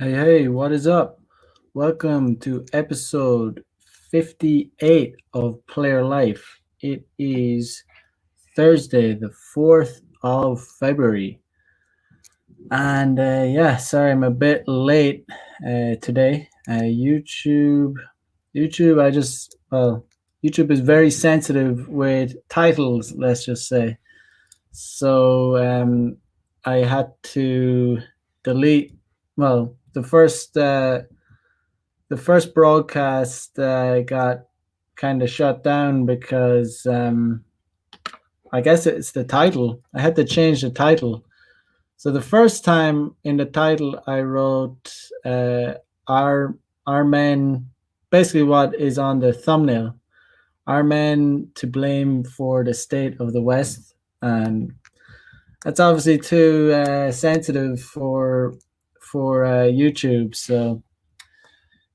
Hey, what is up? Welcome to episode 58 of Player Life. It is Thursday, the 4th of February. And yeah, sorry, I'm a bit late today. YouTube, YouTube is very sensitive with titles, let's just say. So I had to delete, well, the first broadcast got kind of shut down because I guess it's the title. I had to change the title. So the first time in the title, I wrote "Are Are Men," basically what is on the thumbnail. Are men to blame for the state of the West? And that's obviously too sensitive for YouTube. So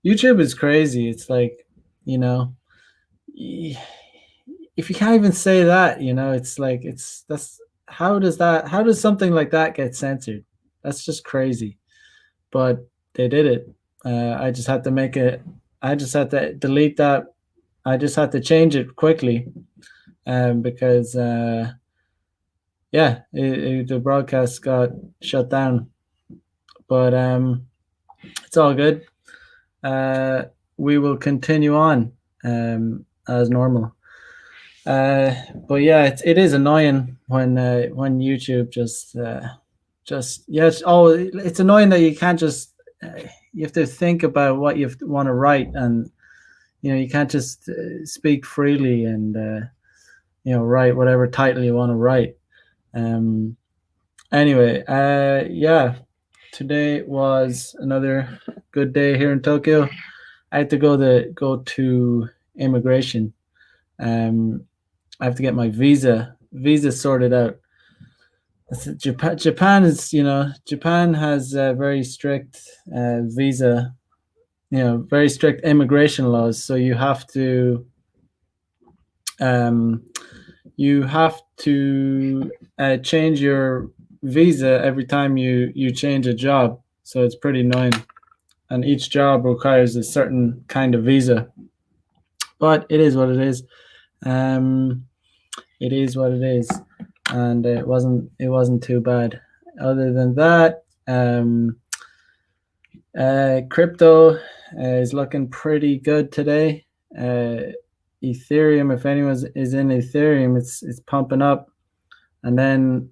YouTube is crazy. It's like, you know, if you can't even say that, it's like that's how does something like that get censored? That's just crazy. But they did it. I just had to make it. I just had to delete that. I just had to change it quickly, because the broadcast got shut down. But it's all good. Uh, we will continue on as normal. But yeah, it is annoying when YouTube just yeah, it's annoying that you can't just you have to think about what you want to write, and you can't just speak freely and write whatever title you want to write. Um, anyway, yeah, today was another good day here in Tokyo. I had to go to immigration. Um, I have to get my visa sorted out. Japan is, Japan has very strict visa, very strict immigration laws. So um, you have to change your visa every time you change a job. So it's pretty annoying, and each job requires a certain kind of visa. But it is what it is. Um, it is what it is, and it wasn't too bad. Other than that, crypto is looking pretty good today. Ethereum, if anyone is in Ethereum, it's pumping up, and then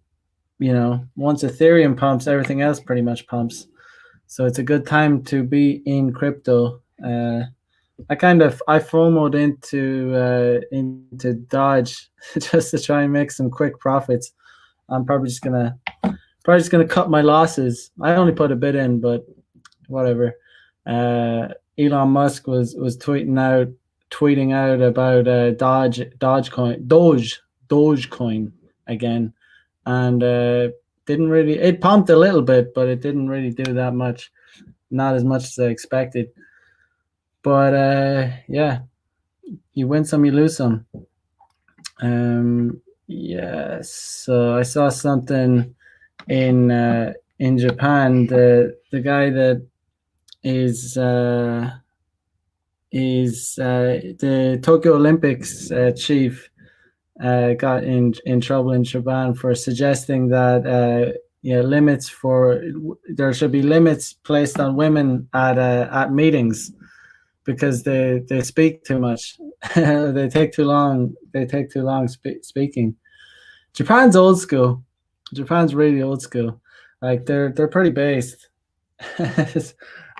once Ethereum pumps, everything else pretty much pumps. So it's a good time to be in crypto. I FOMO'd into Dodge just to try and make some quick profits. I'm probably just gonna cut my losses. I only put a bit in, but whatever. Uh, Elon Musk was tweeting out about Dogecoin again, and didn't really. It pumped a little bit, but it didn't really do that much. Not as much as I expected. But yeah, you win some, you lose some. Yes. So I saw something in Japan. The guy that is the Tokyo Olympics chief got in trouble in Japan for suggesting that limits for there should be limits placed on women at meetings because they speak too much. They take too long. They take too long speaking. Japan's old school. Japan's really old school. Like they're pretty based.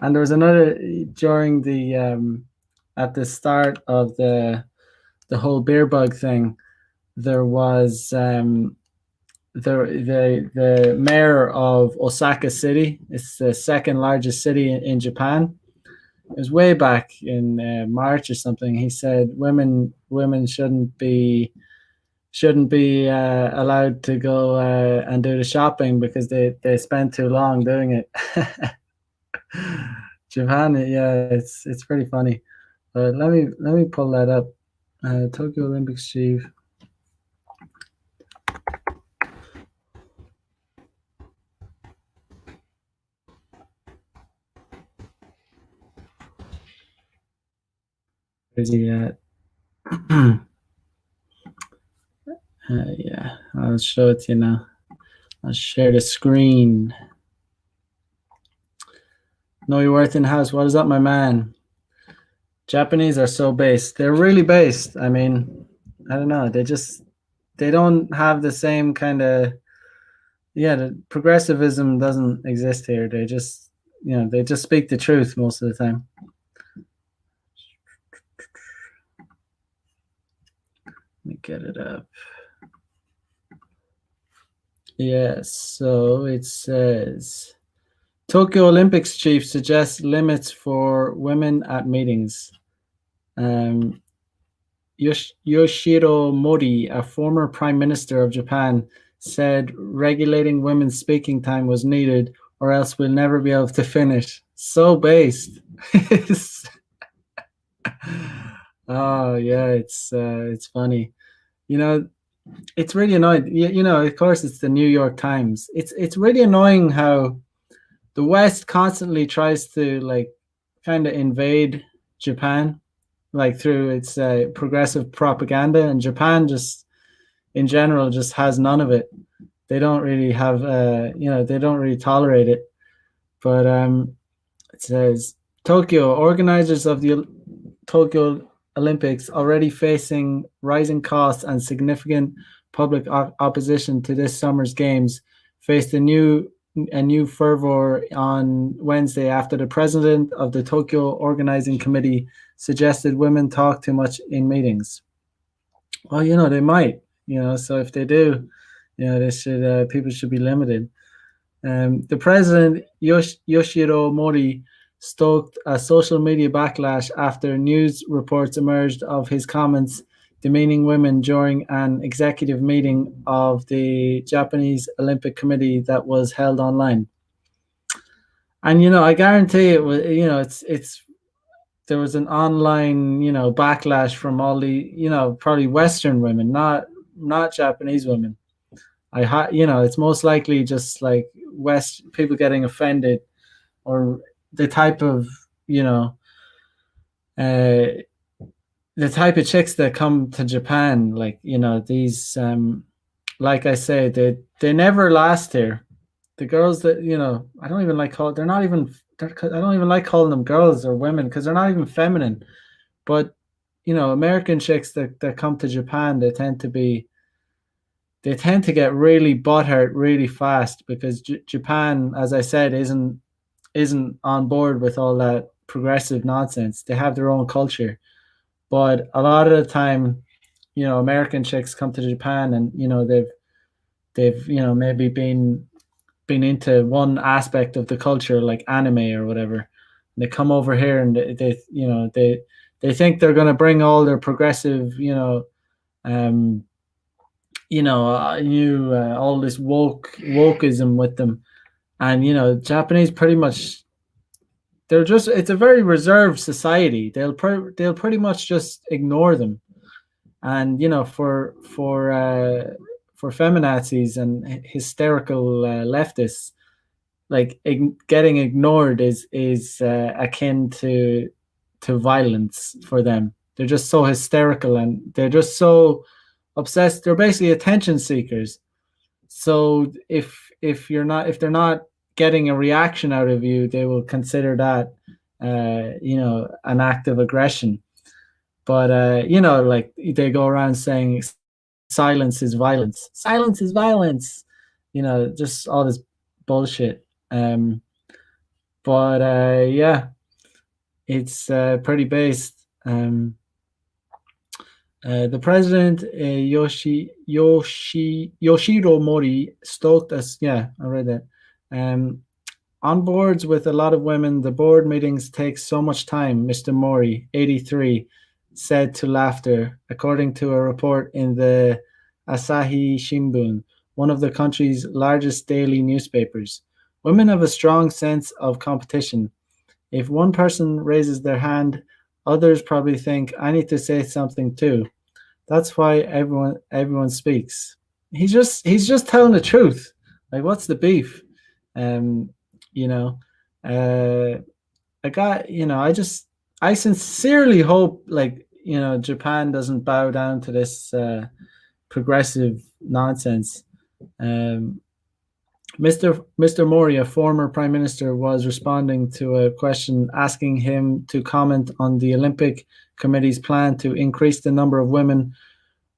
And there was another during the at the start of the whole beer bug thing. There was the mayor of Osaka City. It's the second largest city in Japan. It was way back in March or something. He said women shouldn't be allowed to go and do the shopping because they spend too long doing it. Japan, yeah, it's pretty funny. But let me pull that up. Tokyo Olympics chief. Yeah. Yeah, I'll show it to you now. I'll share the screen. Know your worth in house. What is up, my man? Japanese are so based. They're really based. I mean, I don't know. They don't have the same kind of, yeah, the progressivism doesn't exist here. They just, they just speak the truth most of the time. Let me get it up. Yes, so it says Tokyo Olympics chief suggests limits for women at meetings. Yoshiro Mori, a former prime minister of Japan, said regulating women's speaking time was needed, or else we'll never be able to finish. So based. Oh yeah, it's funny. You know, it's really annoying. Of course, it's the New York Times. It's really annoying how the West constantly tries to like kind of invade Japan, like through its progressive propaganda, and Japan just in general just has none of it. They don't really have, they don't really tolerate it. But it says Tokyo organizers of the Tokyo Olympics already facing rising costs and significant public opposition to this summer's games faced a new fervor on Wednesday after the president of the Tokyo Organizing Committee suggested women talk too much in meetings. Well, they might, so if they do, they should people should be limited. The president Yoshiro Mori stoked a social media backlash after news reports emerged of his comments demeaning women during an executive meeting of the Japanese Olympic Committee that was held online. And I guarantee it was, it's there was an online, backlash from all the, probably Western women, not Japanese women. It's most likely just like West people getting offended, or the type of, uh, the type of chicks that come to Japan, like these, like I say, they never last here. The girls that I don't even like call. They're not even. I don't even like calling them girls or women because they're not even feminine. But American chicks that come to Japan, they tend to get really butthurt really fast because Japan, as I said, isn't on board with all that progressive nonsense. They have their own culture, but a lot of the time, American chicks come to Japan and they've maybe been into one aspect of the culture like anime or whatever. And they come over here and they think they're going to bring all their progressive, um, new all this wokeism with them, and Japanese pretty much it's a very reserved society. They'll pretty much just ignore them, and for feminazis and hysterical leftists, like getting ignored is akin to violence for them. They're just so hysterical and they're just so obsessed. They're basically attention seekers. So if they're not getting a reaction out of you, they will consider that an act of aggression. But like they go around saying silence is violence. Silence is violence. Just all this bullshit. But yeah, it's pretty based. The president, Yoshiro Mori, stoked us. Yeah, I read that. On boards with a lot of women, the board meetings take so much time, Mr. Mori, 83, said to Laughter, according to a report in the Asahi Shimbun, one of the country's largest daily newspapers. Women have a strong sense of competition. If one person raises their hand, others probably think, I need to say something too. That's why everyone speaks. He's just telling the truth. Like, what's the beef? You know, a guy. I sincerely hope, like, Japan doesn't bow down to this progressive nonsense. Um, Mr. Mori, a former prime minister, was responding to a question asking him to comment on the Olympic Committee's plan to increase the number of women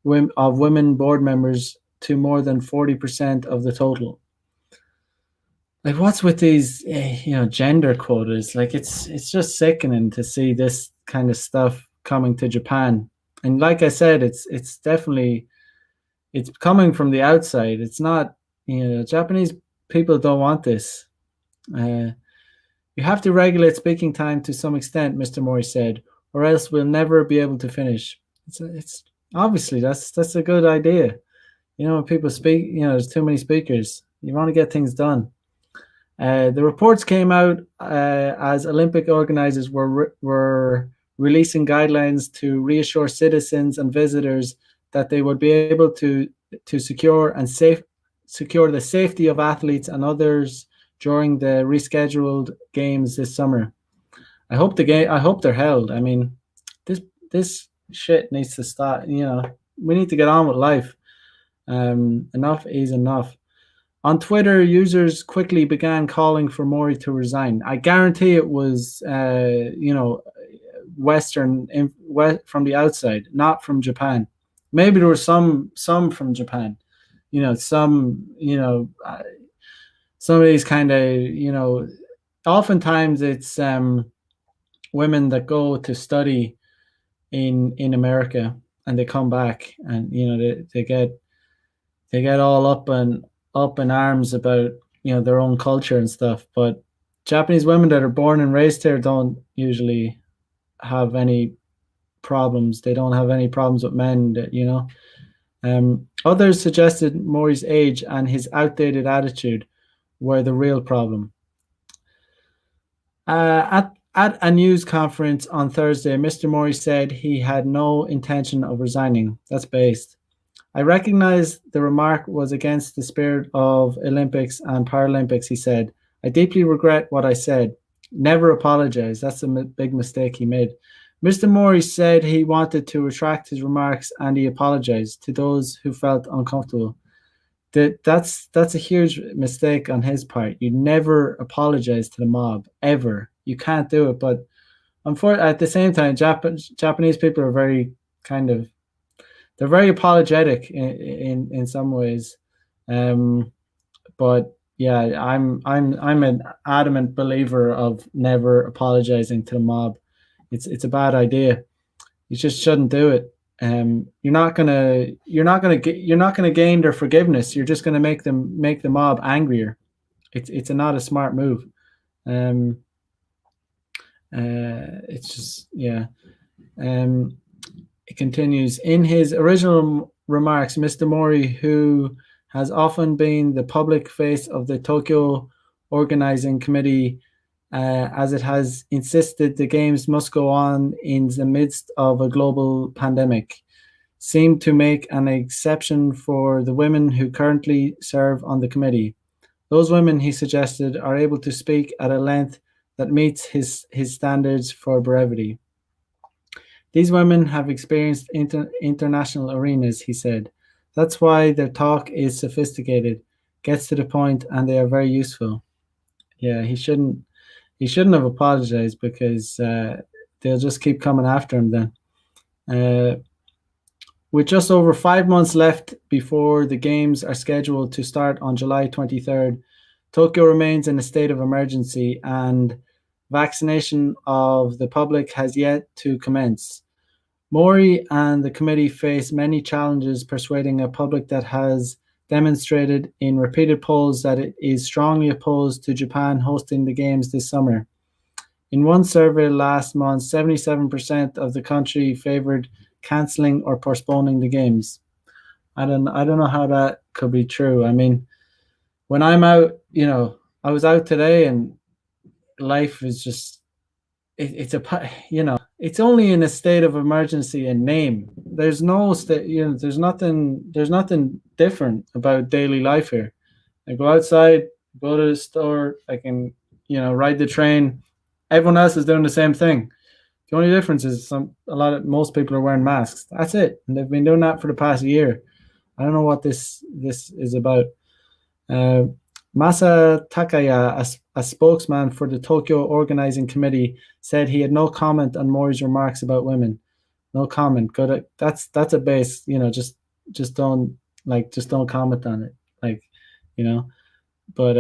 board members to more than 40% of the total. Like, what's with these gender quotas? Like, it's just sickening to see this kind of stuff coming to Japan. And like I said, it's definitely, it's coming from the outside. It's not, Japanese people don't want this. uh, you have to regulate speaking time to some extent, Mr. Mori said, or else we'll never be able to finish. It's obviously that's a good idea. When people speak, there's too many speakers. You want to get things done. The reports came out as Olympic organizers were releasing guidelines to reassure citizens and visitors that they would be able to secure the safety of athletes and others during the rescheduled games this summer. I hope they're held. I mean, this shit needs to stop. We need to get on with life. Enough is enough. On Twitter, users quickly began calling for Mori to resign. I guarantee it was, Western from the outside, not from Japan. Maybe there were some from Japan. Some of these kind of. Oftentimes it's women that go to study in America and they come back and they get all up in arms about their own culture and stuff. But Japanese women that are born and raised here don't usually have any problems. They don't have any problems with men. Others suggested Mori's age and his outdated attitude were the real problem. At a news conference on Thursday, Mr. Mori said he had no intention of resigning. That's based. I recognize the remark was against the spirit of Olympics and Paralympics, he said. I deeply regret what I said. Never apologize. That's a big mistake he made. Mr. Mori said he wanted to retract his remarks and he apologized to those who felt uncomfortable. That's a huge mistake on his part. You never apologize to the mob, ever. You can't do it. But at the same time, Japanese people are very they're very apologetic in some ways. But yeah, I'm an adamant believer of never apologizing to the mob. It's a bad idea. You just shouldn't do it. You're not gonna gain their forgiveness. You're just gonna make the mob angrier. It's not a smart move. It's just It continues. In his original remarks, Mr. Mori, who has often been the public face of the Tokyo Organizing Committee, as it has insisted the games must go on in the midst of a global pandemic, seemed to make an exception for the women who currently serve on the committee. Those women, he suggested, are able to speak at a length that meets his standards for brevity. These women have experienced international arenas, he said. That's why their talk is sophisticated, gets to the point, and they are very useful. Yeah, he shouldn't have apologized because they'll just keep coming after him then. With just over 5 months left before the games are scheduled to start on July 23rd, Tokyo remains in a state of emergency and vaccination of the public has yet to commence. Mori and the committee face many challenges persuading a public that has demonstrated in repeated polls that it is strongly opposed to Japan hosting the games this summer. In one survey last month, 77% of the country favored canceling or postponing the games. I don't know how that could be true. I mean, when I'm out, I was out today and life is just it's only in a state of emergency in name. There's no there's nothing different about daily life here. I go outside, go to the store, I can ride the train. Everyone else is doing the same thing. The only difference is most people are wearing masks. That's it, and they've been doing that for the past year. I don't know what this is about. Uh, Masa Takaya, a spokesman for the Tokyo Organizing Committee, said he had no comment on Mori's remarks about women. No comment. Good. That's a base. Just don't just don't comment on it. Like, you know. But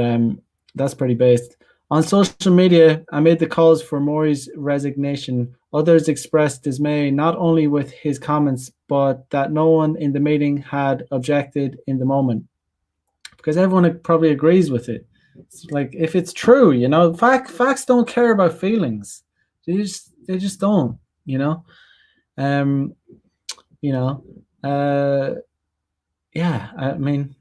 that's pretty based. On social media, amid the calls for Mori's resignation, others expressed dismay not only with his comments, but that no one in the meeting had objected in the moment, because everyone probably agrees with it. It's like, if it's true, facts don't care about feelings. They just don't. You know, um, you know, yeah. I mean,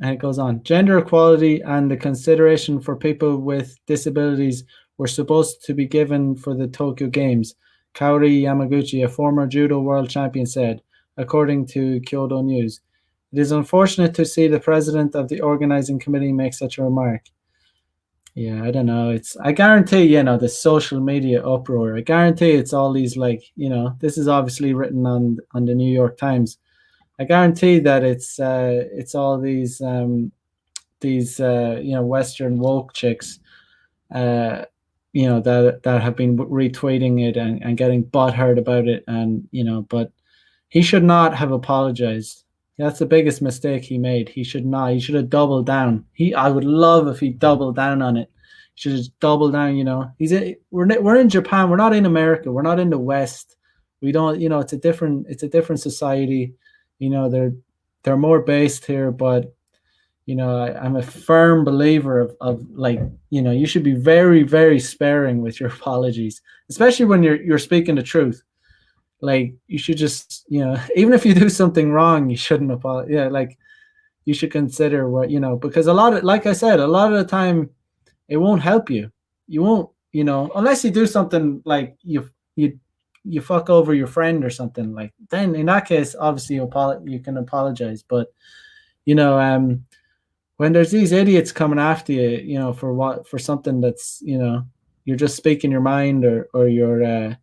and it goes on. Gender equality and the consideration for people with disabilities were supposed to be given for the Tokyo Games, Kaori Yamaguchi, a former judo world champion, said, according to Kyodo News. It is unfortunate to see the president of the organizing committee make such a remark. Yeah, I don't know. I guarantee, the social media uproar. I guarantee it's all these, this is obviously written on the New York Times. I guarantee that it's all these Western woke chicks, that have been retweeting it and getting butthurt about it, and but he should not have apologized. That's the biggest mistake he made. He should not. He should have doubled down. I would love if he doubled down on it. He should just double down. We're in Japan. We're not in America. We're not in the West. We don't. It's a different society. They're more based here, but I'm a firm believer of you should be very, very sparing with your apologies, especially when you're speaking the truth. Like, you should just, even if you do something wrong, you shouldn't apologize. Yeah, like, you should consider what, because like I said, a lot of the time it won't help you. You won't, unless you do something like you fuck over your friend or something, like, then in that case, obviously you can apologize. But, when there's these idiots coming after you, for something that's, you're just speaking your mind, or you're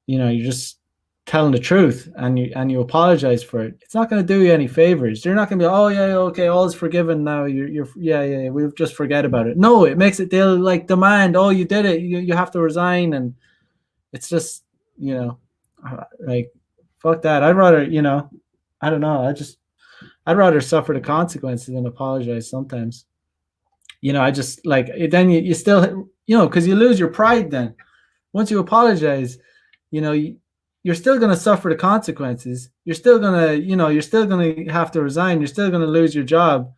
just telling the truth, and you apologize for it, it's not going to do you any favors. You're not going to be, oh yeah, okay, all is forgiven now. You're yeah, we'll just forget about it. No, it makes it, they'll demand, oh, you did it, you have to resign, and it's just, like, fuck that. I'd rather, I don't know. I'd rather suffer the consequences than apologize sometimes. I just, then you still, because you lose your pride then. Once you apologize, you're still going to suffer the consequences. You're still going to, you're still going to have to resign. You're still going to lose your job.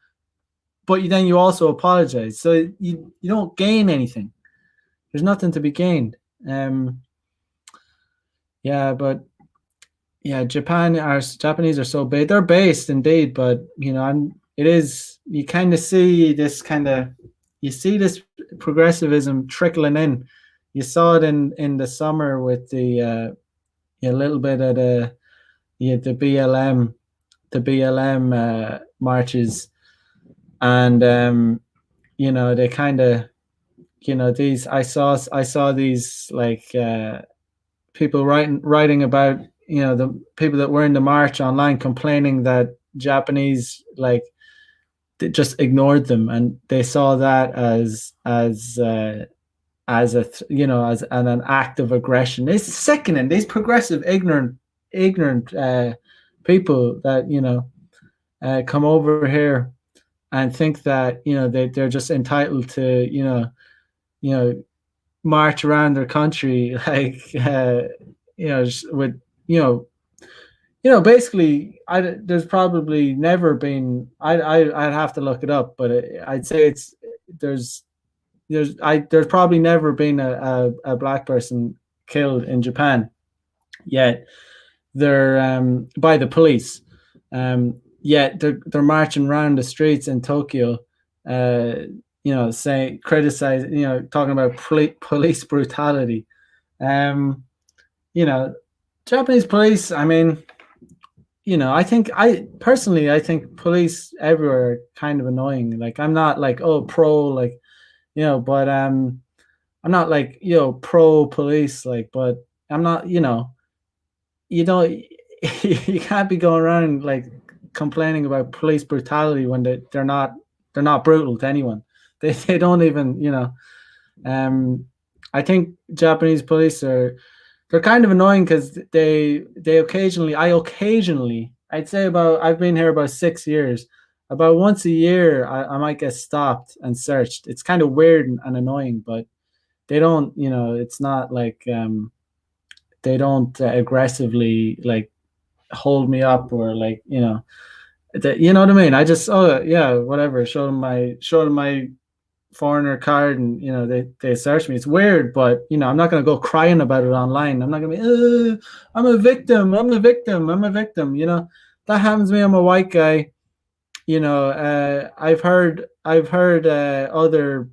But then you also apologize. So you don't gain anything. There's nothing to be gained. Yeah, but yeah, Japanese are so big. They're based indeed, but you kind of see this progressivism trickling in. You saw it in the summer with the a little bit of the BLM marches, and they kind of, these, I saw these, people writing about, the people that were in the march online, complaining that Japanese they just ignored them, and they saw that as an act of aggression. It's sickening. These progressive, ignorant people that come over here and think that they're just entitled to march around their country with basically. There's probably never been. I'd have to look it up, but I'd say there's probably never been a black person killed in Japan yet. They're by the police. Yet they're marching around the streets in Tokyo, talking about police brutality. Japanese police, I mean, I think police everywhere are kind of annoying. Like, I'm not pro, but I'm not pro police, but I'm not, you don't, you can't be going around like complaining about police brutality when they're not brutal to anyone. They don't even, um, I think Japanese police are they're kind of annoying because they occasionally I'd say about I've been here about 6 years. About once a year I might get stopped and searched. It's kind of weird and annoying, but they don't, it's not like they don't aggressively like hold me up or like, you know what I mean. I just, oh yeah, whatever, show them my foreigner card, and they search me. It's weird, but I'm not going to go crying about it online. I'm not going to be I'm a victim, I'm a victim. That happens to me. I'm a white guy. I've heard other,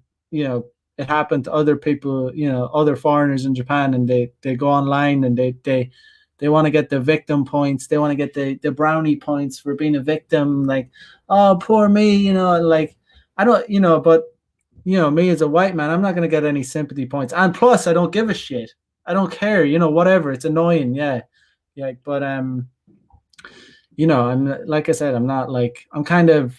it happened to other people, other foreigners in Japan, and they go online and they want to get the victim points. They want to get the brownie points for being a victim. Like, oh, poor me, like, I don't, but me as a white man, I'm not going to get any sympathy points. And plus, I don't give a shit. I don't care, whatever. It's annoying. Yeah. Yeah. But, I'm, like I said, I'm not like, I'm kind of,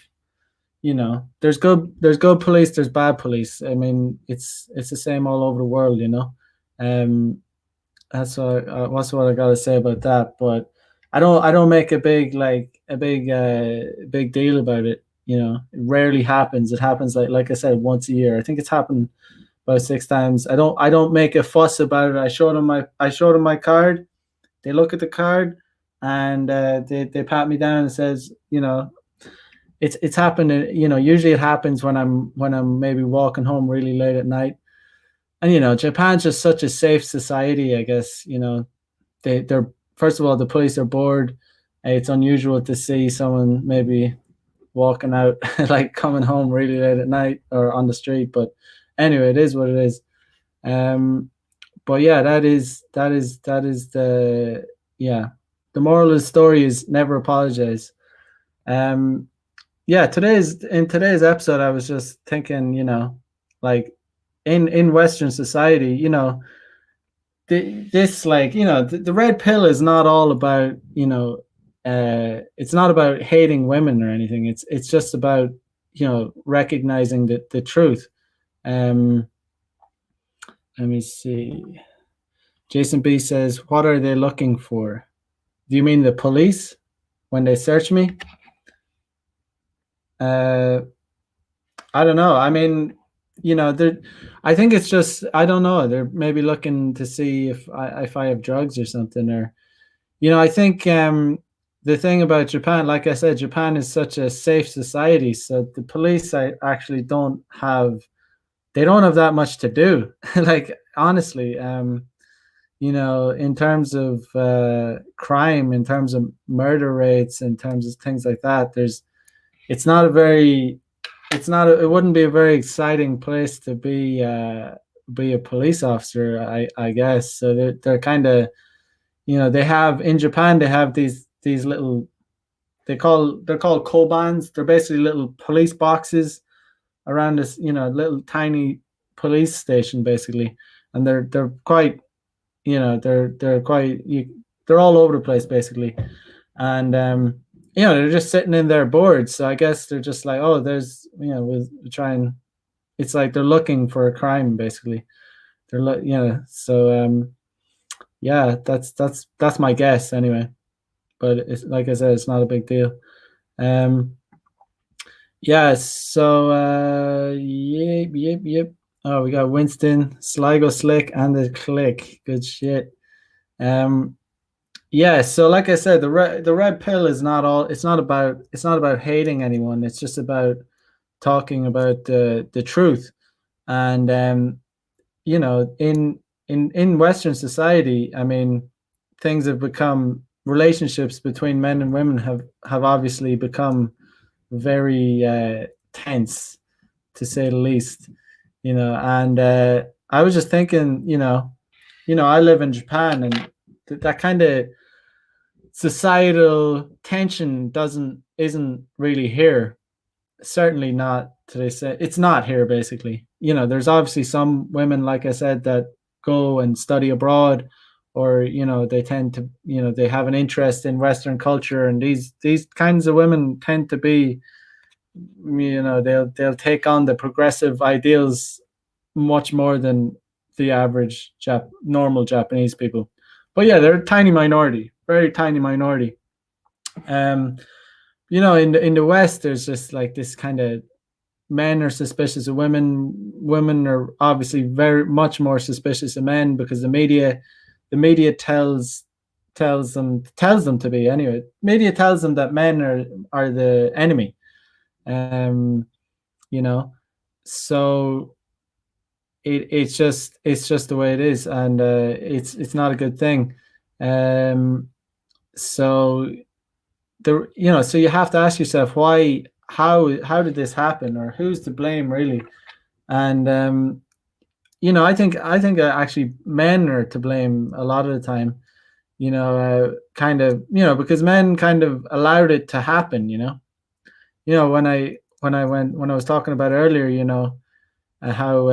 there's good police, there's bad police. I mean, it's the same all over the world, um, that's what I got to say about that. But I don't make a big deal about it. It rarely happens. It happens like I said, once a year. I think it's happened about 6 times. I don't make a fuss about it. I showed them my card. They look at the card, and they pat me down and says, it's happened. Usually it happens when I'm maybe walking home really late at night. And Japan's just such a safe society, I guess. They're first of all, the police are bored. It's unusual to see someone maybe walking out like coming home really late at night or on the street. But anyway, it is what it is. Um, but yeah, that is yeah. The moral of the story is never apologize. Um, yeah, in today's episode, I was just thinking, like in Western society, this like the red pill is not all about it's not about hating women or anything. It's just about recognizing the truth. um Let me see. Jason B says, what are they looking for? Do you mean the police when they search me? uh I don't know. I mean, they're I think it's just, I don't know, they're maybe looking to see if I have drugs or something. Or I think the thing about Japan, like I said, Japan is such a safe society, so the police I actually don't have that much to do. Like, honestly, in terms of crime, in terms of murder rates, in terms of things like that, it's not a very it wouldn't be a very exciting place to be a police officer, I guess. So they're kind of, they have in Japan, they have these little, they're called kobans. They're basically little police boxes around this, little tiny police station basically. And they're quite, they're quite they're all over the place basically. And they're just sitting in their boards. So I guess they're just like, oh, there's, we'll try and, it's like they're looking for a crime basically. So yeah, that's my guess anyway. But it's, like I said, it's not a big deal. Yeah, so yep. Oh, we got Winston, Sligo Slick, and the Click. Good shit. Yeah, so like I said, the red pill is not all. It's not about hating anyone. It's just about talking about the truth. And in Western society, I mean, things have become, relationships between men and women have obviously become very tense, to say the least. And I was just thinking, I live in Japan, and that kind of societal tension isn't really here. Certainly not today. Say it's not here basically. There's obviously some women, like I said, that go and study abroad, or they tend to, they have an interest in Western culture, and these kinds of women tend to be, they'll take on the progressive ideals much more than the average normal Japanese people. But yeah, they're a tiny minority, very tiny minority. um in the West, there's just like this kind of, men are suspicious of women. Women are obviously very much more suspicious of men, because the media tells them to be, anyway. Media tells them that men are the enemy. um you know so it's just the way it is, and it's not a good thing. um so so you have to ask yourself, why how did this happen, or who's to blame, really? And I think actually men are to blame a lot of the time. Kind of, because men kind of allowed it to happen. When I was talking about earlier, how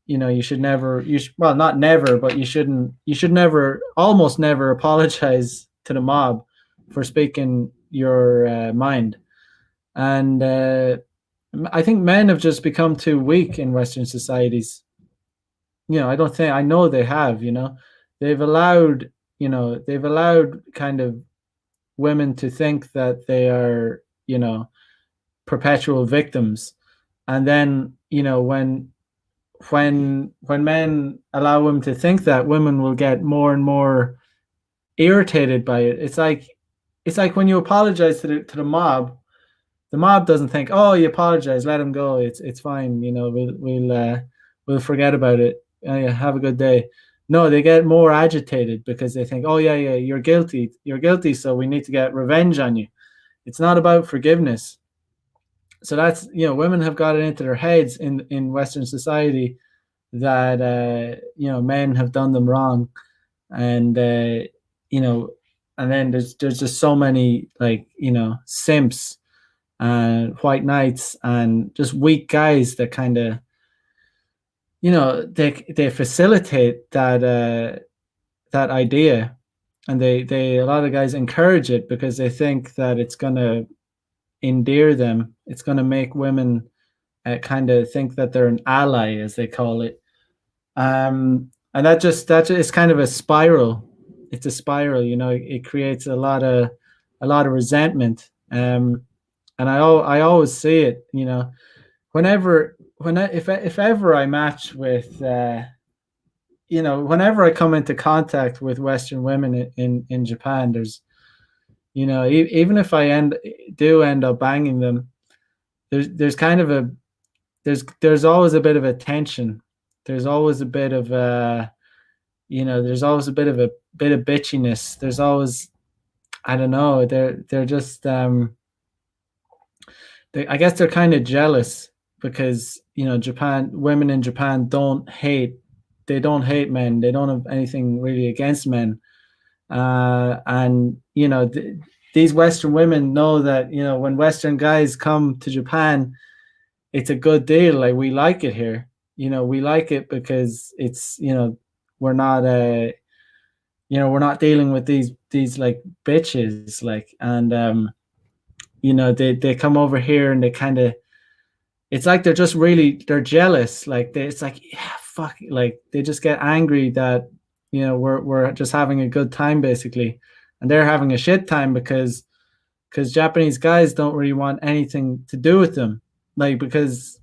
you should never, well, not never, but you should never, almost never, apologize to the mob for speaking your mind. And I think men have just become too weak in Western societies. I don't think, I know they have. They've allowed, kind of women to think that they are, perpetual victims. And then, when men allow women to think that, women will get more and more irritated by it. It's like when you apologize to the mob. The mob doesn't think, "Oh, you apologize, let him go. It's fine. We'll forget about it. Yeah, have a good day." No, they get more agitated because they think, "Oh, yeah, yeah, you're guilty. You're guilty, so we need to get revenge on you." It's not about forgiveness. So that's, women have got it into their heads in Western society that men have done them wrong. And you know and then there's just so many, like, simps and white knights and just weak guys that kind of, they facilitate that idea. And they a lot of guys encourage it because they think that it's going to endear them. It's going to make women kind of think that they're an ally, as they call it. And that is kind of a spiral. It's a spiral. It creates a lot of resentment. And I always see it. If ever I match with, whenever I come into contact with Western women in Japan, there's, even if I end up banging them, there's kind of there's always a bit of a tension. There's always a bit of there's always a bit of bitchiness. There's always, I don't know, they're just I guess they're kind of jealous because, women in Japan don't hate men. They don't have anything really against men. And these Western women know that, when Western guys come to Japan, it's a good deal. Like, we like it here. We like it because it's, we're not we're not dealing with these like bitches, like. And they come over here and they kind of, it's like they're jealous. Like, it's like, yeah, fuck, like they just get angry that, we're just having a good time, basically, and they're having a shit time because Japanese guys don't really want anything to do with them. Like, because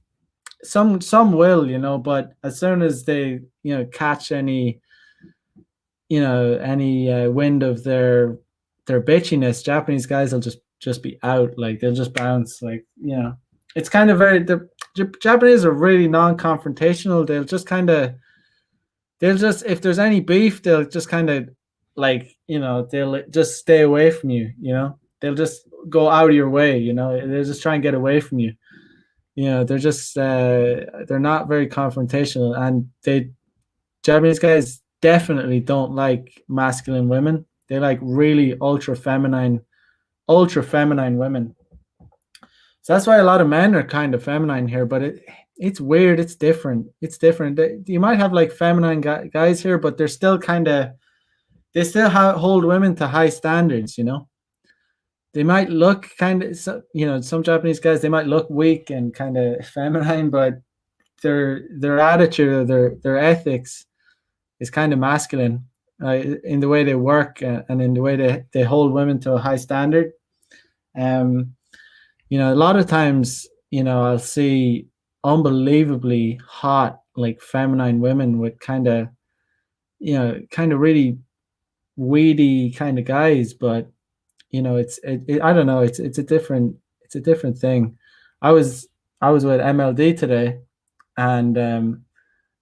some will, but as soon as they, catch any, wind of their bitchiness, Japanese guys will just be out. Like, they'll just bounce. Like, it's kind of the Japanese are really non-confrontational. They'll just, if there's any beef, they'll just kind of, like, they'll just stay away from you. They'll just go out of your way. They'll just try and get away from you. They're just they're not very confrontational, and Japanese guys definitely don't like masculine women. They like really ultra feminine women. So that's why a lot of men are kind of feminine here, but it's weird. It's different. You might have like feminine guys here, but they're still kind of, they still hold women to high standards. They might look kind of, some Japanese guys, they might look weak and kind of feminine, but their attitude or their ethics is kind of masculine, in the way they work, and in the way they hold women to a high standard. Um, a lot of times, I'll see unbelievably hot, like feminine women with kind of really weedy kind of guys, but I don't know, it's a different thing. I was I was with MLD today, and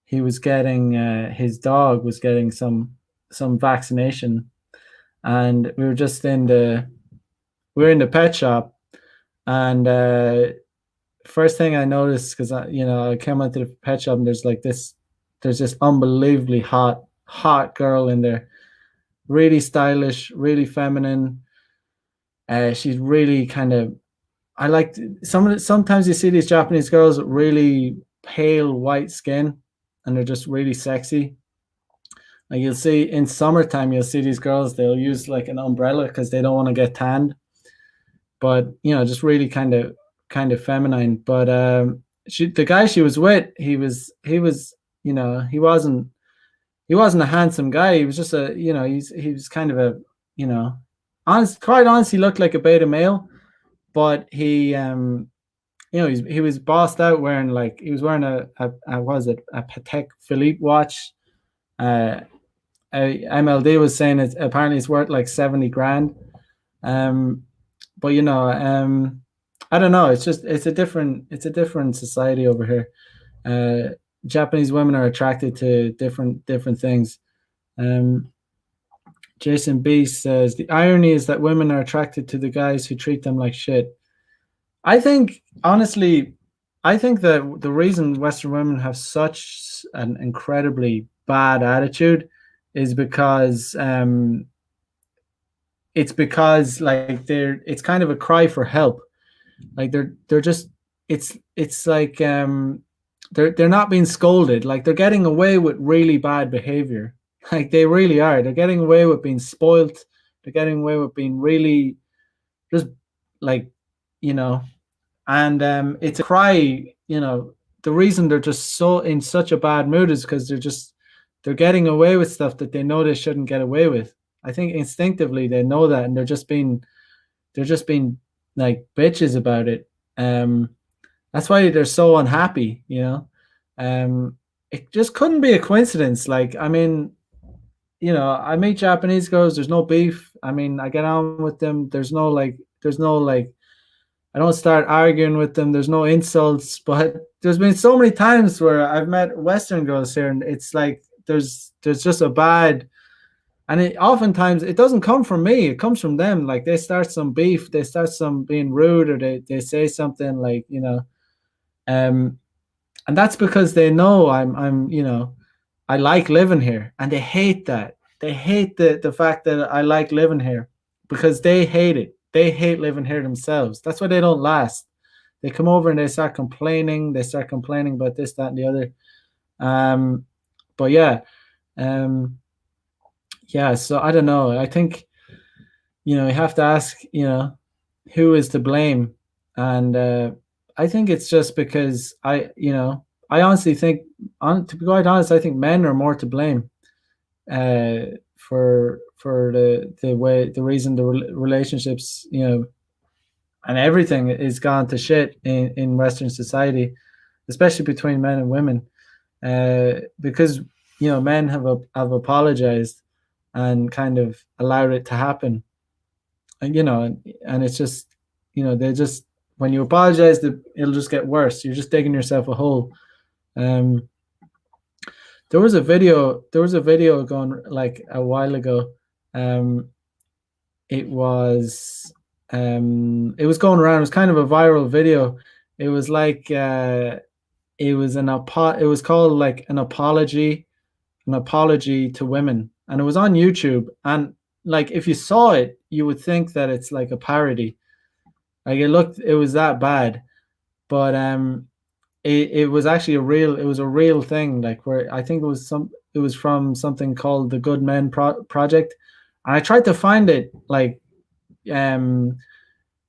he was getting his dog was getting some vaccination, and we were in the pet shop, and first thing I noticed, because I came into the pet shop, and there's this unbelievably hot girl in there, really stylish, really feminine. She's really kind of, I like sometimes you see these Japanese girls with really pale white skin, and they're just really sexy. Like, you'll see in summertime, you'll see these girls, they'll use like an umbrella because they don't want to get tanned, but just really kind of feminine. But the guy she was with, he was he wasn't a handsome guy. He was just he was kind of a, quite honestly, looked like a beta male, but he was bossed out, wearing like, he was wearing a was it a Patek Philippe watch. uh MLD was saying it apparently it's worth like 70 grand. um but I don't know, it's a different society over here. Japanese women are attracted to different things. um Jason B says the irony is that women are attracted to the guys who treat them like shit. I think, honestly, I think that the reason Western women have such an incredibly bad attitude is because like it's kind of a cry for help. Like, they're just, it's like, they're not being scolded. Like, they're getting away with really bad behavior. Like, they really are. They're getting away with being spoilt. They're getting away with being really just, like, you know and it's a cry. The reason they're just so in such a bad mood is because they're getting away with stuff that they know they shouldn't get away with. I think instinctively they know that, and they're just being like bitches about it. That's why they're so unhappy. It just couldn't be a coincidence. Like, I mean, I meet Japanese girls, there's no beef. I mean, I get on with them. There's no like I don't start arguing with them. There's no insults, but there's been so many times where I've met Western girls here, and it's like there's just a bad, and oftentimes it doesn't come from me. It comes from them. Like, they start some beef, they start some being rude, or they say something like, um, and that's because they know I like living here, and they hate that. They hate the fact that I like living here, because they hate it. They hate living here themselves. That's why they don't last. They come over and they start complaining. They start complaining about this, that, and the other. Um, but yeah, um, yeah. So I don't know. I think you have to ask, who is to blame, and I think it's just because I honestly think, to be quite honest, I think men are more to blame, for the reason the relationships, and everything is gone to shit in Western society, especially between men and women, because men have apologized and kind of allowed it to happen, and and it's just, they just, when you apologize, it'll just get worse. You're just digging yourself a hole. um there was a video going like a while ago. um it was going around. It was kind of a viral video. It was like, it was called like an apology to women, and it was on YouTube. And like, if you saw it, you would think that it's like a parody. Like, it was that bad. But it was actually it was a real thing, like where I think it was from something called the Good Men Project. And I tried to find it like um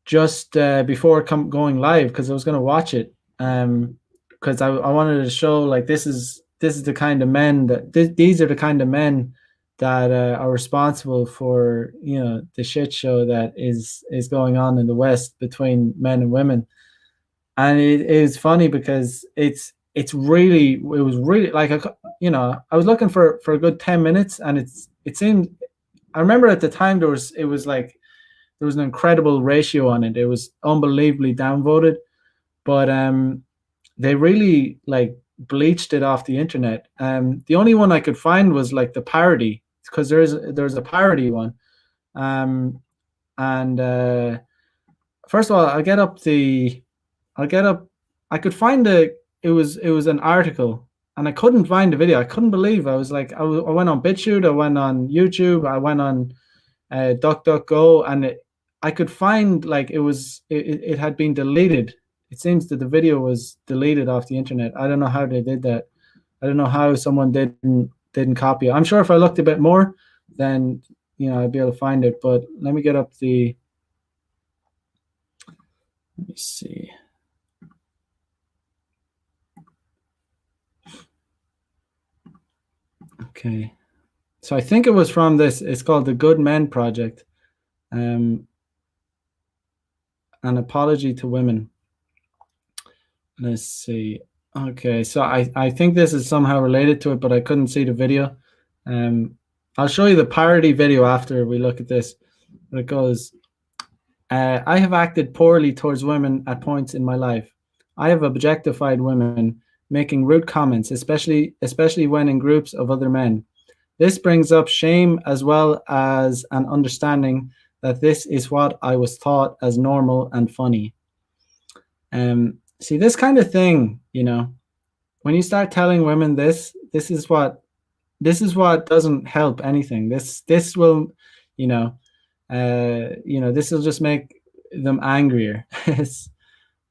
just before going live because I was going to watch it because I wanted to show like this is the kind of men that these are the kind of men that are responsible for, you know, the shit show that is going on in the West between men and women. And it is funny because it's really it was really like you know, I was looking for a good 10 minutes, and it seemed, I remember at the time it was like there was an incredible ratio on it. It was unbelievably downvoted, but they really like bleached it off the internet. The only one I could find was like the parody, because there's a parody one. Um, and First of all, I'll get up. I could find it was an article, and I couldn't find the video. I couldn't believe. I was like, I went on BitChute, I went on YouTube, I went on DuckDuckGo, and I could find like it had been deleted. It seems that the video was deleted off the internet. I don't know how they did that. I don't know how someone didn't copy it. I'm sure if I looked a bit more, then you know I'd be able to find it. But let me get up the. Let me see. Okay, so I think it was from this. It's called the Good Men Project. An apology to women. Let's see. Okay, so I think this is somehow related to it, but I couldn't see the video. I'll show you the parody video after we look at this. But it goes, I have acted poorly towards women at points in my life. I have objectified women, making rude comments, especially when in groups of other men. This brings up shame as well as an understanding that this is what I was taught as normal and funny. See, this kind of thing, you know, when you start telling women this is what doesn't help anything. This will, you know, this will just make them angrier.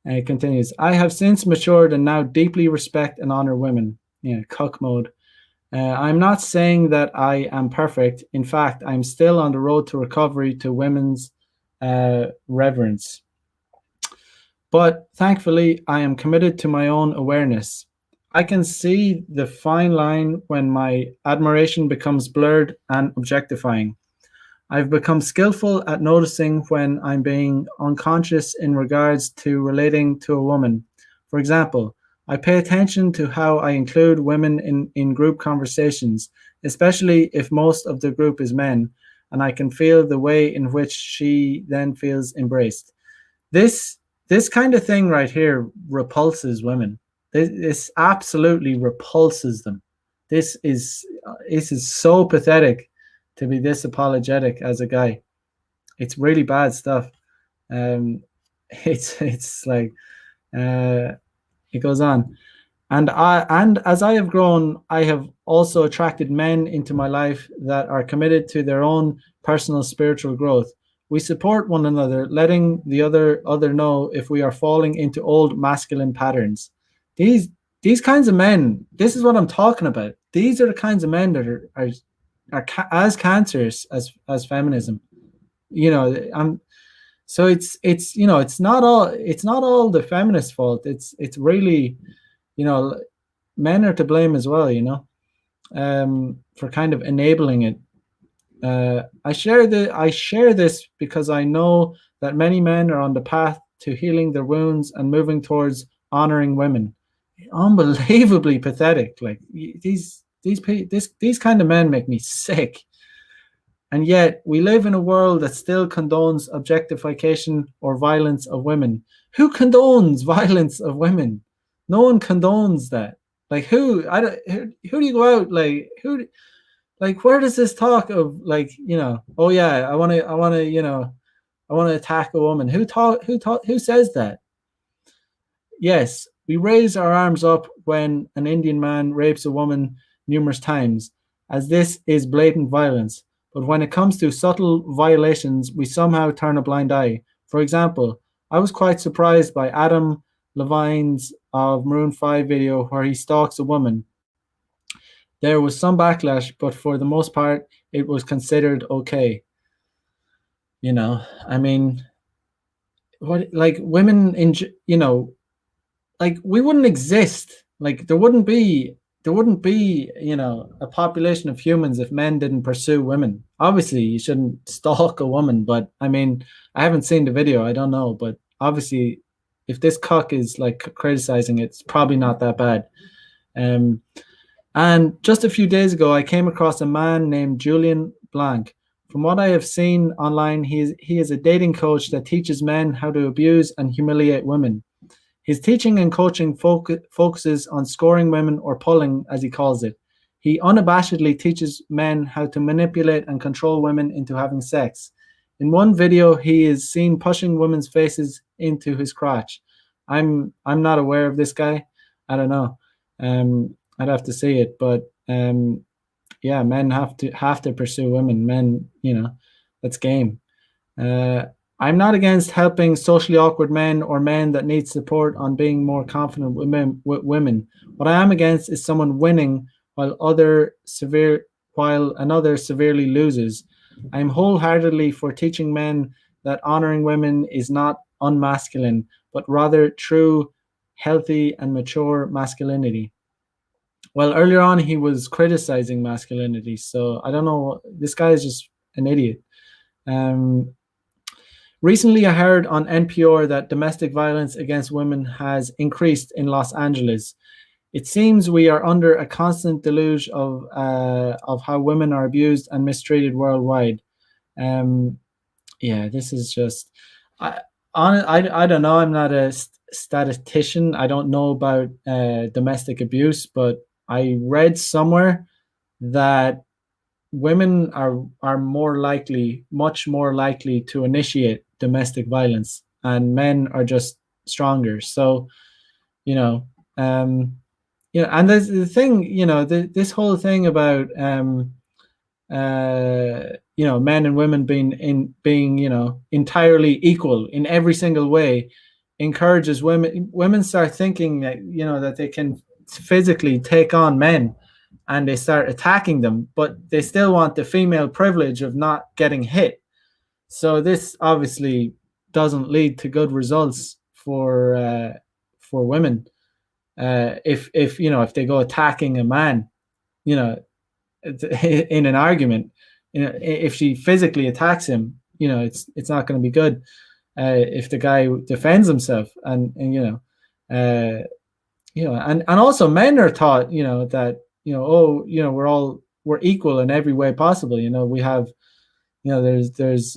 It continues. I have since matured and now deeply respect and honor women. Yeah, cuck mode. I'm not saying that I am perfect. In fact, I'm still on the road to recovery to women's reverence. But thankfully, I am committed to my own awareness. I can see the fine line when my admiration becomes blurred and objectifying. I've become skillful at noticing when I'm being unconscious in regards to relating to a woman. For example, I pay attention to how I include women in group conversations, especially if most of the group is men, and I can feel the way in which she then feels embraced. This this kind of thing right here repulses women. This absolutely repulses them. This is so pathetic to be this apologetic as a guy. It's really bad stuff. It's like it goes on. And as I have grown, I have also attracted men into my life that are committed to their own personal spiritual growth. We support one another, letting the other know if we are falling into old masculine patterns. These these kinds of men, this is what I'm talking about. These are the kinds of men that as cancerous as feminism. You know, so it's you know it's not all the feminist fault. It's really, you know, men are to blame as well, you know, for kind of enabling it. I share this because I know that many men are on the path to healing their wounds and moving towards honoring women. Unbelievably pathetic. Like these kind of men make me sick. And yet we live in a world that still condones objectification or violence of women. Who condones violence of women? No one condones that. Like who? I don't. Who do you go out like? Who? Like where does this talk of like, you know? Oh yeah, I want to you know I want to attack a woman. Who says that? Yes, we raise our arms up when an Indian man rapes a woman numerous times, as this is blatant violence. But when it comes to subtle violations, we somehow turn a blind eye. For example, I was quite surprised by Adam Levine's of Maroon 5 video where he stalks a woman. There was some backlash, but for the most part, it was considered okay. I mean, what, like, women in, like, we wouldn't exist. Like, there wouldn't be a population of humans if men didn't pursue women. Obviously, you shouldn't stalk a woman, but I mean, I haven't seen the video. I don't know, but obviously, if this cuck is like criticizing it, it's probably not that bad. Um, and just a few days ago, I came across a man named Julian Blanc. From what I have seen online, he is a dating coach that teaches men how to abuse and humiliate women. His teaching and coaching focuses on scoring women, or pulling, as he calls it. He unabashedly teaches men how to manipulate and control women into having sex. In one video, he is seen pushing women's faces into his crotch. I'm not aware of this guy. I don't know. I'd have to see it, but yeah, men have to pursue women. Men, that's game. Uh, I'm not against helping socially awkward men or men that need support on being more confident with women. What I am against is someone winning while another severely loses. I am wholeheartedly for teaching men that honoring women is not unmasculine, but rather true, healthy, and mature masculinity. Well, earlier on he was criticizing masculinity, so I don't know. This guy is just an idiot. Um, Recently, I heard on NPR that domestic violence against women has increased in Los Angeles. It seems we are under a constant deluge of how women are abused and mistreated worldwide. Um, yeah, this is just. I don't know. I'm not a statistician. I don't know about domestic abuse, but I read somewhere that women are much more likely to initiate domestic violence, and men are just stronger. So, you know, um, and there's the thing, this whole thing about men and women being entirely equal in every single way encourages women start thinking that that they can physically take on men, and they start attacking them, but they still want the female privilege of not getting hit. So this obviously doesn't lead to good results for women. If they go attacking a man, you know, in an argument, if she physically attacks him, it's not going to be good. If the guy defends himself, and also men are taught, that we're equal in every way possible. We have, there's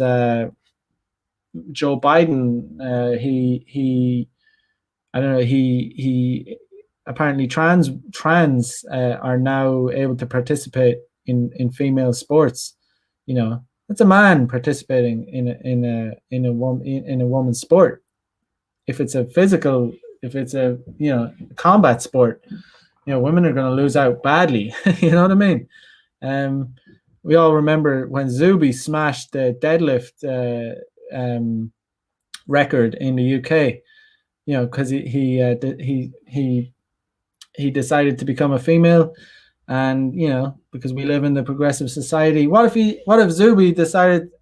Joe Biden. He I don't know. He apparently are now able to participate in female sports. It's a man participating in a woman's sport. If it's a combat sport, women are going to lose out badly. You know what I mean? We all remember when Zuby smashed the deadlift record in the UK. Because he decided to become a female, and because we live in the progressive society. What if Zuby decided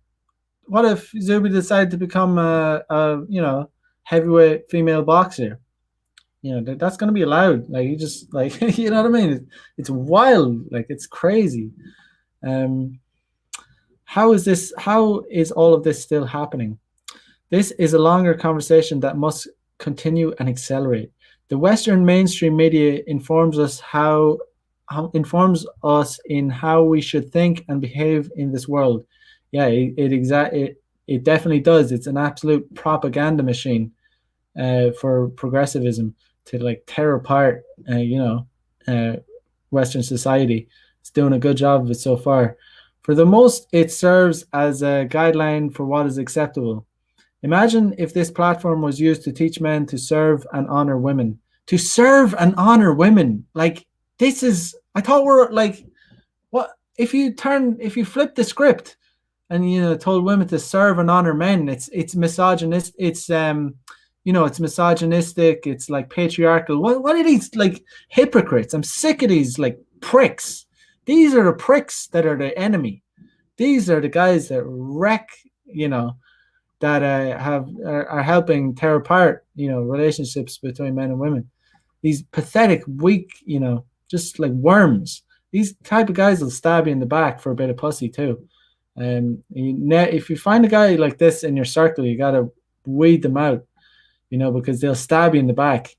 to become a heavyweight female boxer? That's going to be allowed. Like, he just, like, you know what I mean? It's wild. Like, it's crazy. How is all of this still happening? This is a longer conversation that must continue and accelerate. The Western mainstream media informs us in how we should think and behave in this world. Yeah, it definitely does. It's an absolute propaganda machine for progressivism to, like, tear apart Western society. It's doing a good job of it so far. For the most, it serves as a guideline for what is acceptable. Imagine if this platform was used to teach men to serve and honor women. To serve and honor women. Like, this is, I thought we're like, what if you flip the script and told women to serve and honor men? It's misogynist. It's it's misogynistic, it's like patriarchal. What are these like hypocrites? I'm sick of these like pricks. These are the pricks that are the enemy. These are the guys that wreck, that are helping tear apart, relationships between men and women. These pathetic, weak, just like worms. These type of guys will stab you in the back for a bit of pussy too. If you find a guy like this in your circle, you gotta weed them out, because they'll stab you in the back.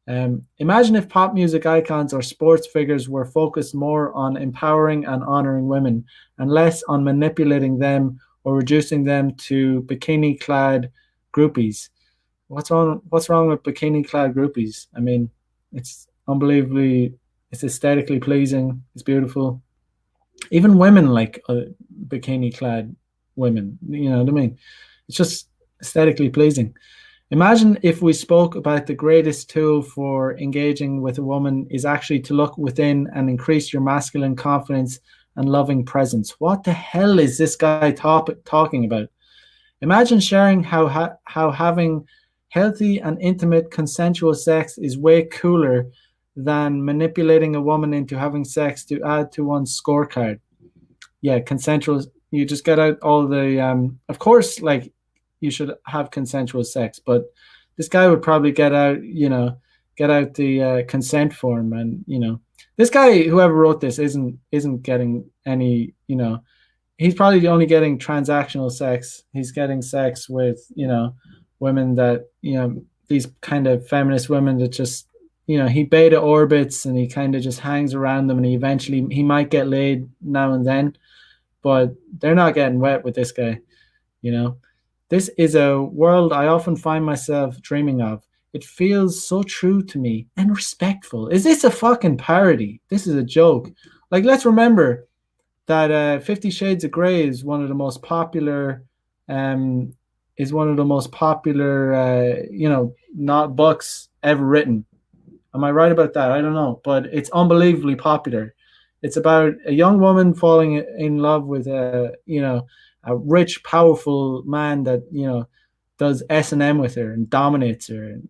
Imagine if pop music icons or sports figures were focused more on empowering and honoring women and less on manipulating them or reducing them to bikini clad groupies. What's wrong with bikini clad groupies? I mean, it's unbelievably, it's aesthetically pleasing, it's beautiful. Even women like bikini clad women, you know what I mean? It's just aesthetically pleasing. Imagine if we spoke about the greatest tool for engaging with a woman is actually to look within and increase your masculine confidence and loving presence. What the hell is this guy talking about? Imagine sharing how having healthy and intimate consensual sex is way cooler than manipulating a woman into having sex to add to one's scorecard. Yeah, consensual. You just get out all the. Of course, like you should have consensual sex, but this guy would probably get out the consent form, and this guy, whoever wrote this, isn't getting any. He's probably only getting transactional sex. He's getting sex with women that these kind of feminist women that just he beta orbits and he kind of just hangs around them, and he might get laid now and then, but they're not getting wet with this guy. You know, this is a world I often find myself dreaming of. It feels so true to me and respectful. Is this a fucking parody? This is a joke. Like, let's remember that 50 Shades of Grey is one of the most popular um, not books ever written. Am I right about that? I don't know, but it's unbelievably popular. It's about a young woman falling in love with a rich, powerful man that does S&M with her and dominates her. And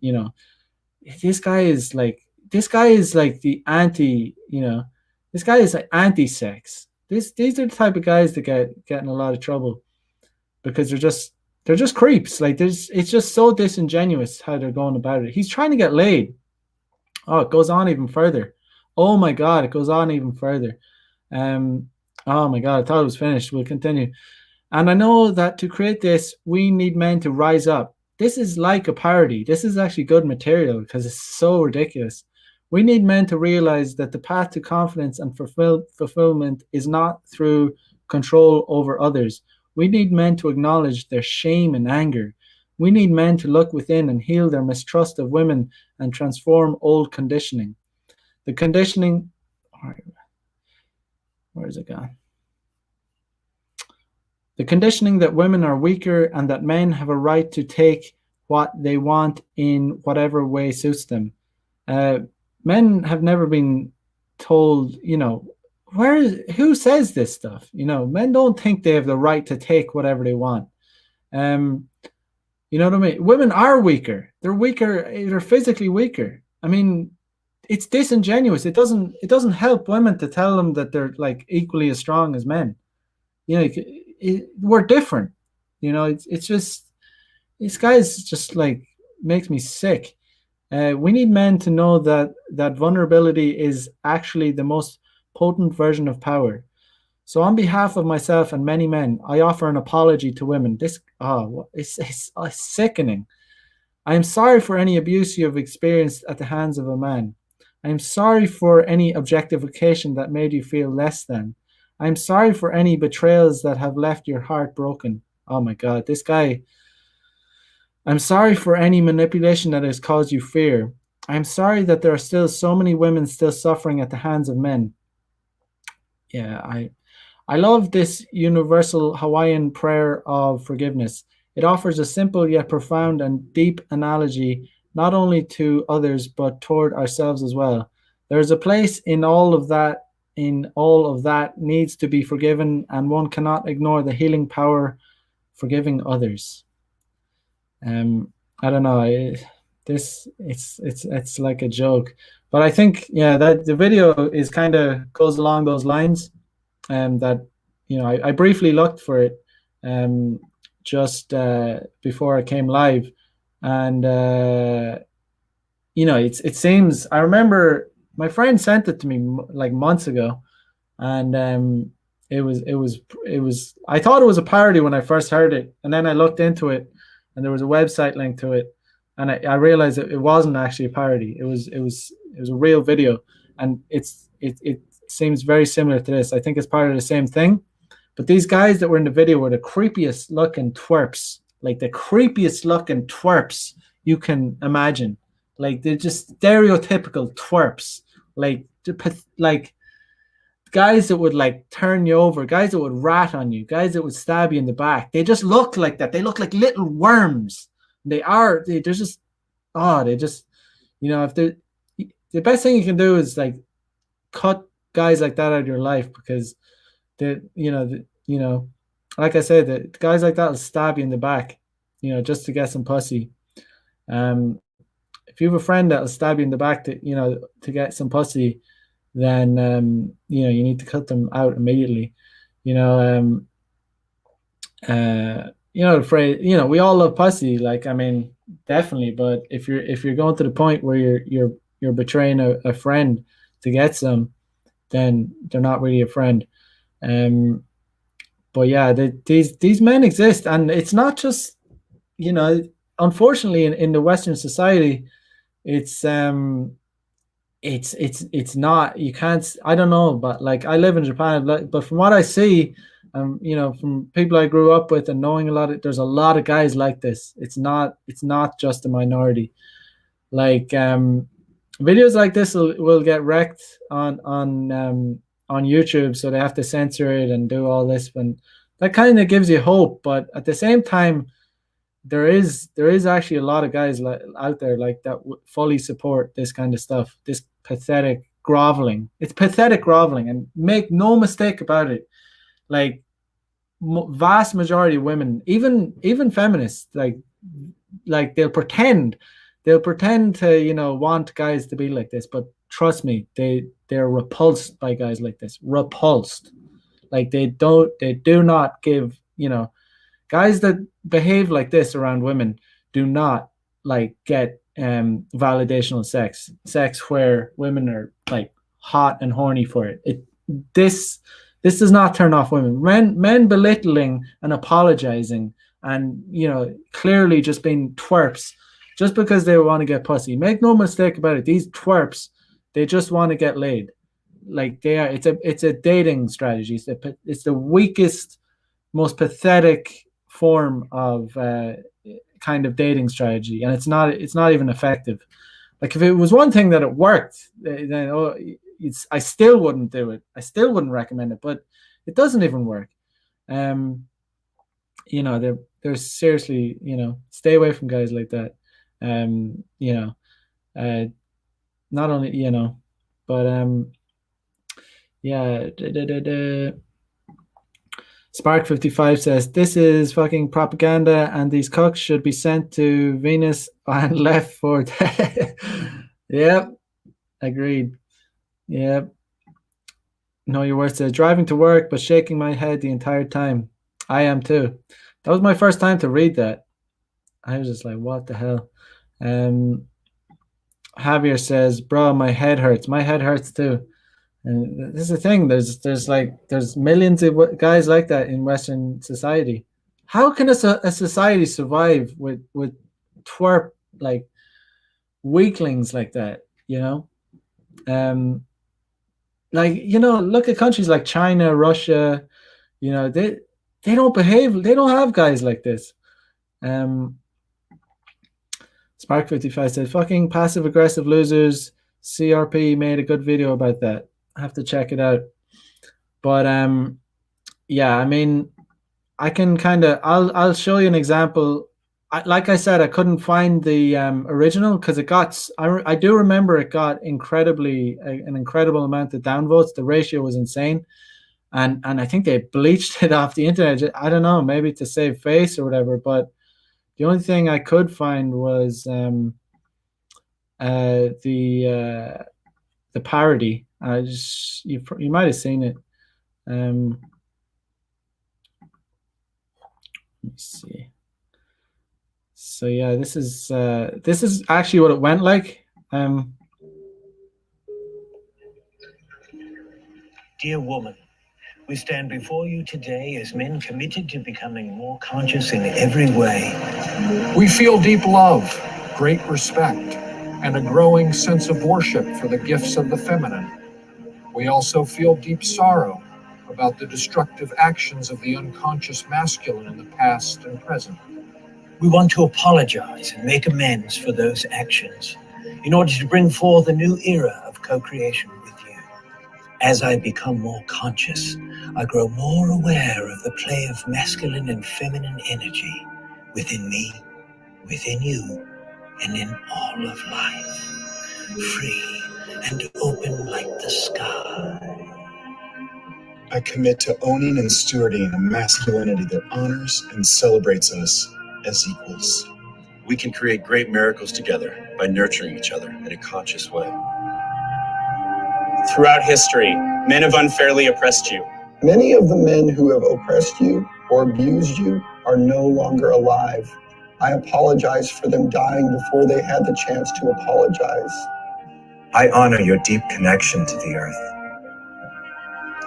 this guy is like the anti. This guy is like anti-sex. These are the type of guys that get in a lot of trouble because they're just creeps. Like it's just so disingenuous how they're going about it. He's trying to get laid. Oh, it goes on even further. Oh my God, it goes on even further. Um, oh my God, I thought it was finished. We'll continue. And I know that to create this, we need men to rise up. This is like a parody. This is actually good material because it's so ridiculous. We need men to realize that the path to confidence and fulfillment is not through control over others. We need men to acknowledge their shame and anger. We need men to look within and heal their mistrust of women and transform old conditioning. The conditioning, where is it gone? The conditioning that women are weaker and that men have a right to take what they want in whatever way suits them. Uh, Men have never been told, who says this stuff? Men don't think they have the right to take whatever they want. You know what I mean? Women are weaker. They're weaker. They're physically weaker. I mean, it's disingenuous. It doesn't help women to tell them that they're like equally as strong as men. We're different. It's just these guys just like makes me sick. We need men to know that vulnerability is actually the most potent version of power. So, on behalf of myself and many men, I offer an apology to women. It's sickening. I am sorry for any abuse you have experienced at the hands of a man. I am sorry for any objectification that made you feel less than. I am sorry for any betrayals that have left your heart broken. Oh my God, this guy. I'm sorry for any manipulation that has caused you fear. I'm sorry that there are still so many women still suffering at the hands of men. Yeah, I love this universal Hawaiian prayer of forgiveness. It offers a simple yet profound and deep analogy, not only to others, but toward ourselves as well. There's a place in all of that needs to be forgiven, and one cannot ignore the healing power forgiving others. Um, I don't know. This it's like a joke, but I think yeah that the video is kind of goes along those lines, and that I briefly looked for it, um, just before it came live, and it seems I remember my friend sent it to me like months ago, and it was I thought it was a parody when I first heard it, and then I looked into it, and there was a website link to it, and I realized it wasn't actually a parody. It was a real video, and it seems very similar to this. I think it's part of the same thing, but these guys that were in the video were the creepiest looking twerps, like the creepiest looking twerps you can imagine. Like they're just stereotypical twerps, like like guys that would like turn you over, guys that would rat on you, guys that would stab you in the back. They just look like that. They look like little worms. They're just they just if they the best thing you can do is like cut guys like that out of your life, because like I said, the guys like that will stab you in the back, just to get some pussy. Um, if you have a friend that'll stab you in the back to get some pussy, then you need to cut them out immediately. You know, the phrase, we all love pussy, like I mean, definitely. But if you're going to the point where you're betraying a friend to get some, then they're not really a friend. Um, but yeah, these men exist, and it's not just you know, unfortunately, in the Western society, it's it's not, you can't, I don't know, but like I live in Japan, but from what I see, from people I grew up with and knowing there's a lot of guys like this. It's not just a minority. Like videos like this will get wrecked on YouTube, so they have to censor it and do all this, when that kind of gives you hope. But at the same time, there is actually a lot of guys out there like that fully support this kind of stuff, this pathetic groveling. It's pathetic groveling, and make no mistake about it, like vast majority of women, even feminists, like they'll pretend to want guys to be like this, but trust me, they're repulsed by guys like this, repulsed. Like they do not give, guys that behave like this around women do not like get validational sex where women are like hot and horny for it. This does not turn off women. Men belittling and apologizing and clearly just being twerps just because they want to get pussy. Make no mistake about it, these twerps, they just want to get laid. Like they are, it's a dating strategy. It's the weakest, most pathetic form of kind of dating strategy, and it's not even effective. Like if it was one thing that it worked, then I still wouldn't do it. I still wouldn't recommend it, but it doesn't even work. Um, there's seriously, stay away from guys like that. Um, you know, uh, Not only but yeah. Spark55 says, this is fucking propaganda, and these cucks should be sent to Venus and left for dead. Yep, agreed. Yep. No, your words says, driving to work, but shaking my head the entire time. I am too. That was my first time to read that. I was just like, what the hell? Javier says, bro, my head hurts. My head hurts too. And this is the thing. There's millions of guys like that in Western society. How can a society survive with twerp like weaklings like that? Look at countries like China, Russia. They don't behave. They don't have guys like this. Spark55 said, fucking passive aggressive losers. CRP made a good video about that. I have to check it out. But yeah, I mean, I can I'll show you an example. Like I said, I couldn't find the original because I do remember it got an incredible amount of downvotes. The ratio was insane. And I think they bleached it off the internet. I don't know, maybe to save face or whatever, but The only thing I could find was the parody. I just you might have seen it. Let me see. So yeah, this is actually what it went like. Dear woman, we stand before you today as men committed to becoming more conscious in every way. We feel deep love, great respect, and a growing sense of worship for the gifts of the feminine. We also feel deep sorrow about the destructive actions of the unconscious masculine in the past and present. We want to apologize and make amends for those actions in order to bring forth a new era of co-creation with you. As I become more conscious, I grow more aware of the play of masculine and feminine energy within me, within you, and in all of life, free and open like the sky. I commit to owning and stewarding a masculinity that honors and celebrates us as equals. We can create great miracles together by nurturing each other in a conscious way. Throughout history, men have unfairly oppressed you. Many of the men who have oppressed you or abused you are no longer alive. I apologize for them dying before they had the chance to apologize. I honor your deep connection to the earth.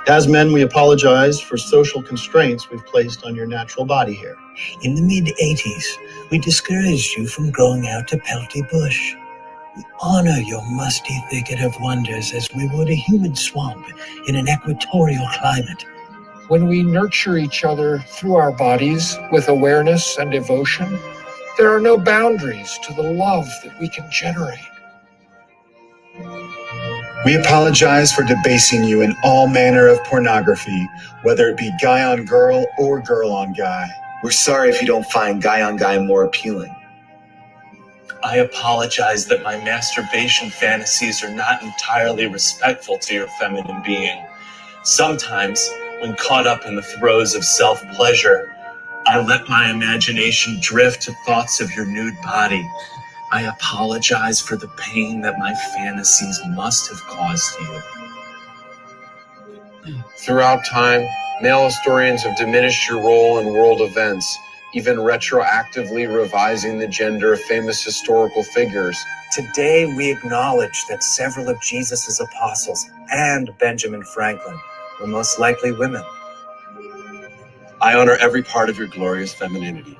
As men, we apologize for social constraints we've placed on your natural body hair. In the mid-80s, we discouraged you from growing out to pelty bush. We honor your musty thicket of wonders as we would a humid swamp in an equatorial climate. When we nurture each other through our bodies with awareness and devotion, there are no boundaries to the love that we can generate. We apologize for debasing you in all manner of pornography, whether it be guy on girl or girl on guy. We're sorry if you don't find guy on guy more appealing. I apologize that my masturbation fantasies are not entirely respectful to your feminine being. Sometimes, when caught up in the throes of self-pleasure, I let my imagination drift to thoughts of your nude body. I apologize for the pain that my fantasies must have caused you. Throughout time, male historians have diminished your role in world events, even retroactively revising the gender of famous historical figures. Today, we acknowledge that several of Jesus' apostles and Benjamin Franklin were most likely women. I honor every part of your glorious femininity.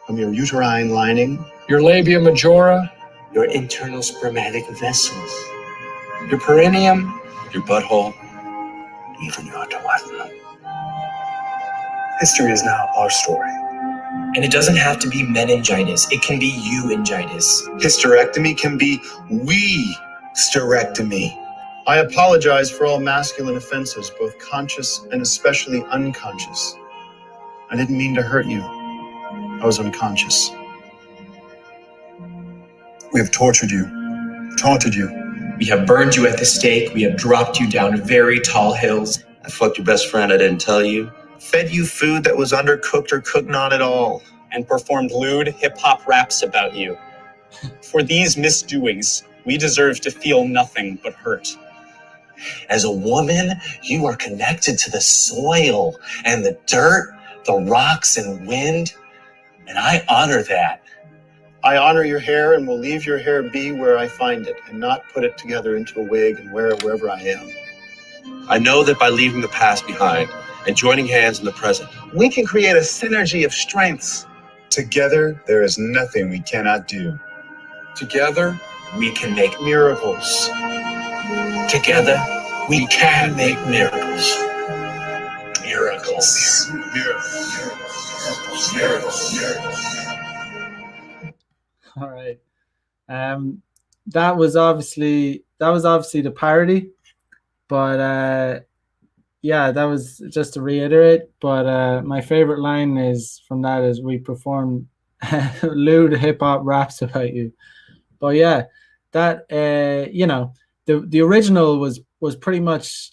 From your uterine lining, Your labia majora, Your internal spermatic vessels, your perineum, Your butthole. even your diaphragm. History is now our story. And it doesn't have to be meningitis. It can be you-ingitis. hysterectomy can be we-sterectomy. I apologize for all masculine offenses, both conscious and especially unconscious. I didn't mean to hurt you. I was unconscious. We have tortured you, taunted you. We have burned you at the stake. We have dropped you down very tall hills. I fucked your best friend, I didn't tell you. Fed you food that was undercooked or cooked not at all. And performed lewd hip-hop raps about you. For these misdoings, we deserve to feel nothing but hurt. As a woman, you are connected to the soil and the dirt, the rocks and wind, and I honor that. I honor your hair and will leave your hair be where I find it and not put it together into a wig and wear it wherever I am. I know that by leaving the past behind and joining hands in the present, We can create a synergy of strengths. Together, there is nothing we cannot do. together, We can make Miracles. together. We can make miracles. Miracles. All right. That was obviously the parody, but yeah, that was just to reiterate. But my favorite line is from that is we performed lewd hip hop raps about you. But yeah, that the original was pretty much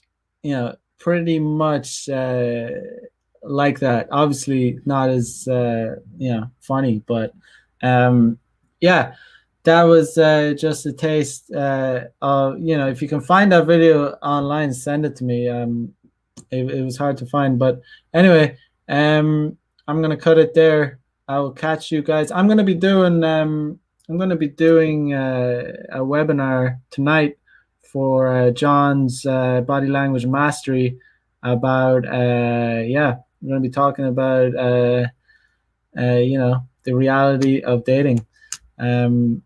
like that. Obviously not as funny, but yeah, that was just a taste of, if you can find that video online, send it to me. It was hard to find, but anyway, I'm gonna cut it there. I will catch you guys. I'm gonna be doing a webinar tonight for John's body language mastery about we're gonna be talking about the reality of dating. So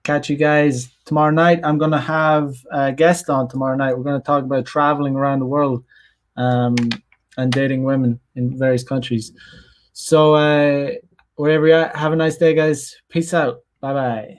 catch you guys tomorrow night. I'm gonna have a guest on tomorrow night. We're gonna talk about traveling around the world and dating women in various countries. So wherever you're at, have a nice day, guys. Peace out. Bye bye.